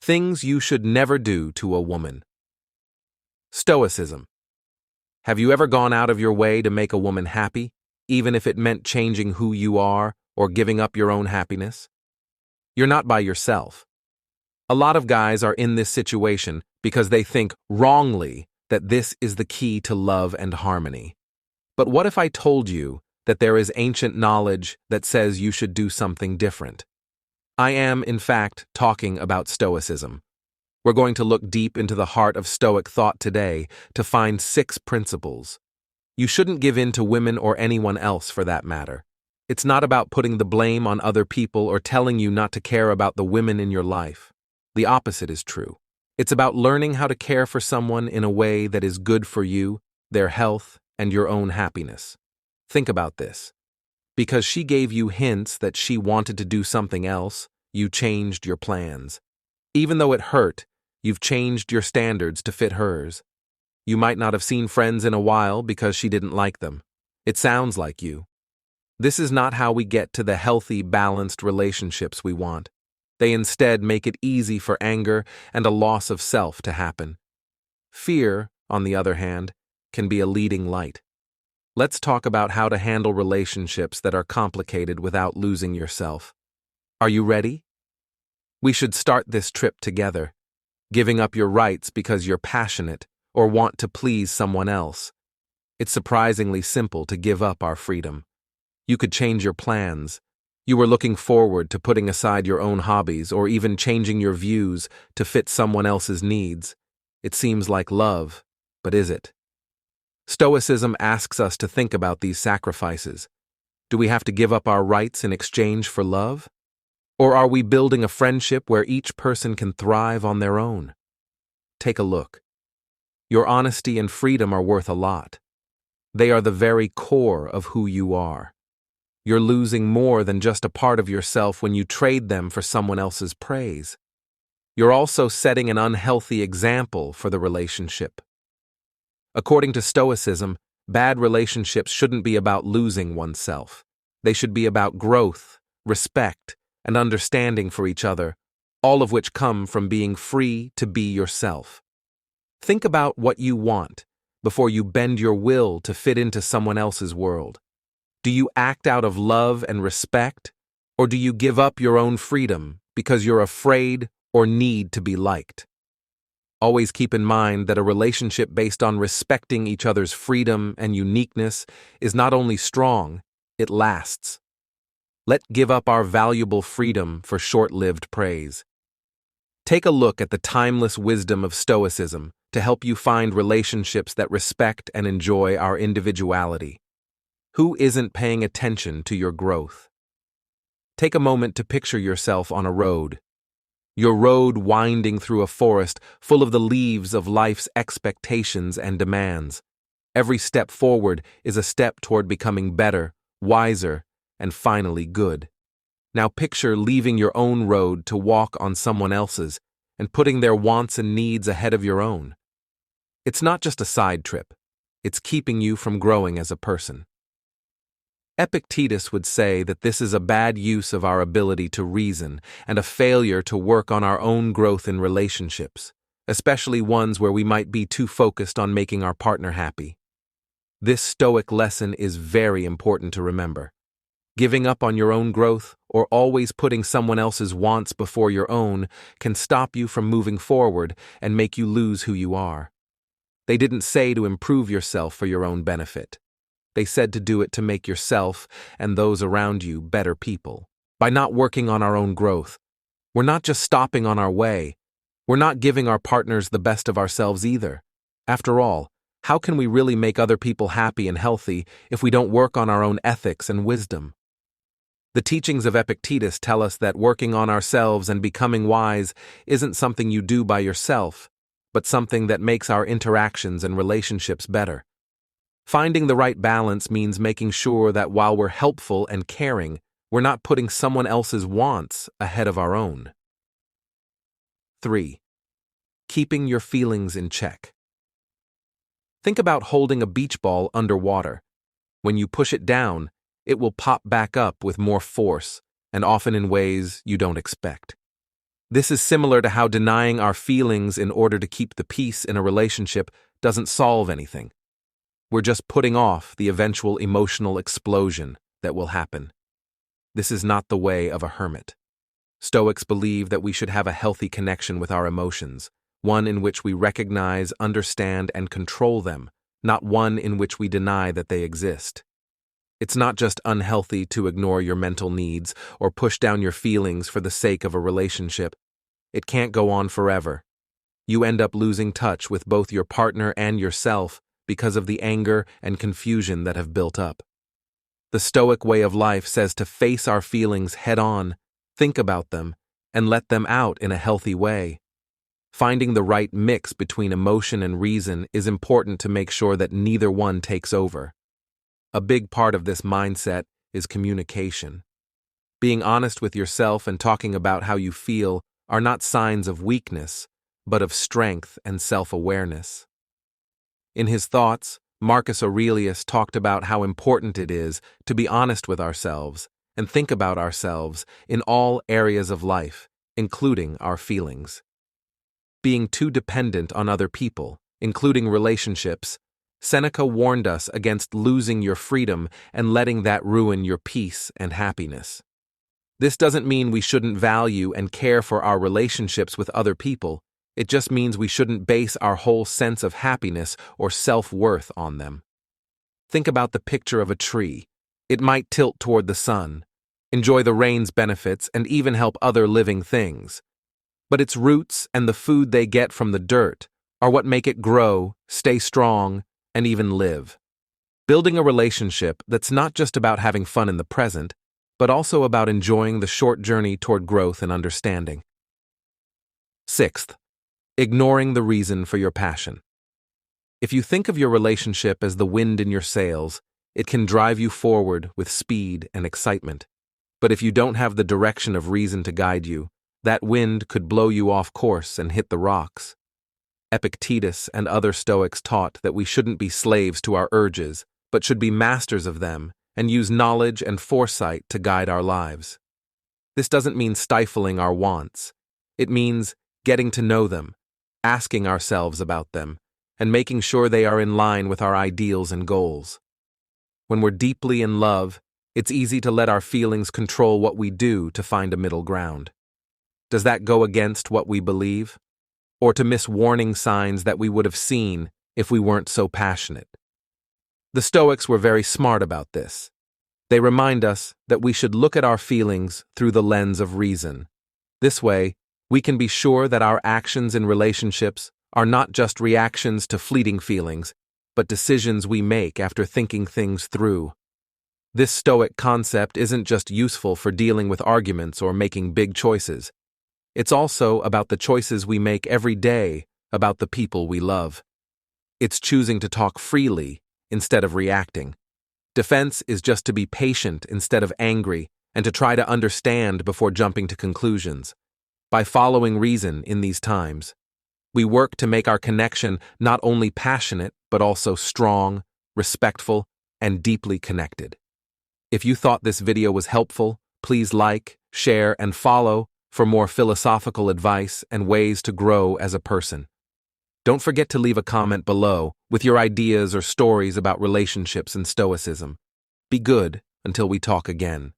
Things you should never do to a woman. Stoicism. Have you ever gone out of your way to make a woman happy, even if it meant changing who you are or giving up your own happiness? You're not by yourself. A lot of guys are in this situation because they think wrongly that this is the key to love and harmony. But what if I told you that there is ancient knowledge that says you should do something different? I am, in fact, talking about Stoicism. We're going to look deep into the heart of Stoic thought today to find 6 principles. You shouldn't give in to women or anyone else for that matter. It's not about putting the blame on other people or telling you not to care about the women in your life. The opposite is true. It's about learning how to care for someone in a way that is good for you, their health, and your own happiness. Think about this. Because she gave you hints that she wanted to do something else, you changed your plans. Even though it hurt, you've changed your standards to fit hers. You might not have seen friends in a while because she didn't like them. It sounds like you. This is not how we get to the healthy, balanced relationships we want. They instead make it easy for anger and a loss of self to happen. Fear, on the other hand, can be a leading light. Let's talk about how to handle relationships that are complicated without losing yourself. Are you ready? We should start this trip together. Giving up your rights because you're passionate or want to please someone else. It's surprisingly simple to give up our freedom. You could change your plans. You were looking forward to putting aside your own hobbies or even changing your views to fit someone else's needs. It seems like love, but is it? Stoicism asks us to think about these sacrifices. Do we have to give up our rights in exchange for love? Or are we building a friendship where each person can thrive on their own? Take a look. Your honesty and freedom are worth a lot. They are the very core of who you are. You're losing more than just a part of yourself when you trade them for someone else's praise. You're also setting an unhealthy example for the relationship. According to Stoicism, bad relationships shouldn't be about losing oneself. They should be about growth, respect, and understanding for each other, all of which come from being free to be yourself. Think about what you want before you bend your will to fit into someone else's world. Do you act out of love and respect, or do you give up your own freedom because you're afraid or need to be liked? Always keep in mind that a relationship based on respecting each other's freedom and uniqueness is not only strong, it lasts. Let's give up our valuable freedom for short-lived praise. Take a look at the timeless wisdom of Stoicism to help you find relationships that respect and enjoy our individuality. Who isn't paying attention to your growth? Take a moment to picture yourself on a road. Your road winding through a forest full of the leaves of life's expectations and demands. Every step forward is a step toward becoming better, wiser, and finally good. Now picture leaving your own road to walk on someone else's and putting their wants and needs ahead of your own. It's not just a side trip. It's keeping you from growing as a person. Epictetus would say that this is a bad use of our ability to reason and a failure to work on our own growth in relationships, especially ones where we might be too focused on making our partner happy. This Stoic lesson is very important to remember. Giving up on your own growth or always putting someone else's wants before your own can stop you from moving forward and make you lose who you are. They didn't say to improve yourself for your own benefit. They said to do it to make yourself and those around you better people. By not working on our own growth, we're not just stopping on our way. We're not giving our partners the best of ourselves either. After all, how can we really make other people happy and healthy if we don't work on our own ethics and wisdom? The teachings of Epictetus tell us that working on ourselves and becoming wise isn't something you do by yourself, but something that makes our interactions and relationships better. Finding the right balance means making sure that while we're helpful and caring, we're not putting someone else's wants ahead of our own. 3. Keeping your feelings in check. Think about holding a beach ball underwater. When you push it down, it will pop back up with more force, and often in ways you don't expect. This is similar to how denying our feelings in order to keep the peace in a relationship doesn't solve anything. We're just putting off the eventual emotional explosion that will happen. This is not the way of a hermit. Stoics believe that we should have a healthy connection with our emotions, one in which we recognize, understand, and control them, not one in which we deny that they exist. It's not just unhealthy to ignore your mental needs or push down your feelings for the sake of a relationship. It can't go on forever. You end up losing touch with both your partner and yourself because of the anger and confusion that have built up. The Stoic way of life says to face our feelings head on, think about them, and let them out in a healthy way. Finding the right mix between emotion and reason is important to make sure that neither one takes over. A big part of this mindset is communication. Being honest with yourself and talking about how you feel are not signs of weakness, but of strength and self-awareness. In his thoughts, Marcus Aurelius talked about how important it is to be honest with ourselves and think about ourselves in all areas of life, including our feelings. Being too dependent on other people, including relationships, Seneca warned us against losing your freedom and letting that ruin your peace and happiness. This doesn't mean we shouldn't value and care for our relationships with other people. It just means we shouldn't base our whole sense of happiness or self-worth on them. Think about the picture of a tree. It might tilt toward the sun, enjoy the rain's benefits, and even help other living things. But its roots and the food they get from the dirt are what make it grow, stay strong, and even live. Building a relationship that's not just about having fun in the present, but also about enjoying the short journey toward growth and understanding. Sixth, ignoring the reason for your passion. If you think of your relationship as the wind in your sails, it can drive you forward with speed and excitement. But if you don't have the direction of reason to guide you, that wind could blow you off course and hit the rocks. Epictetus and other Stoics taught that we shouldn't be slaves to our urges, but should be masters of them and use knowledge and foresight to guide our lives. This doesn't mean stifling our wants. It means getting to know them, asking ourselves about them, and making sure they are in line with our ideals and goals. When we're deeply in love, it's easy to let our feelings control what we do to find a middle ground. Does that go against what we believe? Or to miss warning signs that we would have seen if we weren't so passionate? The Stoics were very smart about this. They remind us that we should look at our feelings through the lens of reason. This way, we can be sure that our actions in relationships are not just reactions to fleeting feelings, but decisions we make after thinking things through. This Stoic concept isn't just useful for dealing with arguments or making big choices. It's also about the choices we make every day about the people we love. It's choosing to talk freely instead of reacting. Defense is just to be patient instead of angry and to try to understand before jumping to conclusions. By following reason in these times, we work to make our connection not only passionate, but also strong, respectful, and deeply connected. If you thought this video was helpful, please like, share, and follow for more philosophical advice and ways to grow as a person. Don't forget to leave a comment below with your ideas or stories about relationships and Stoicism. Be good until we talk again.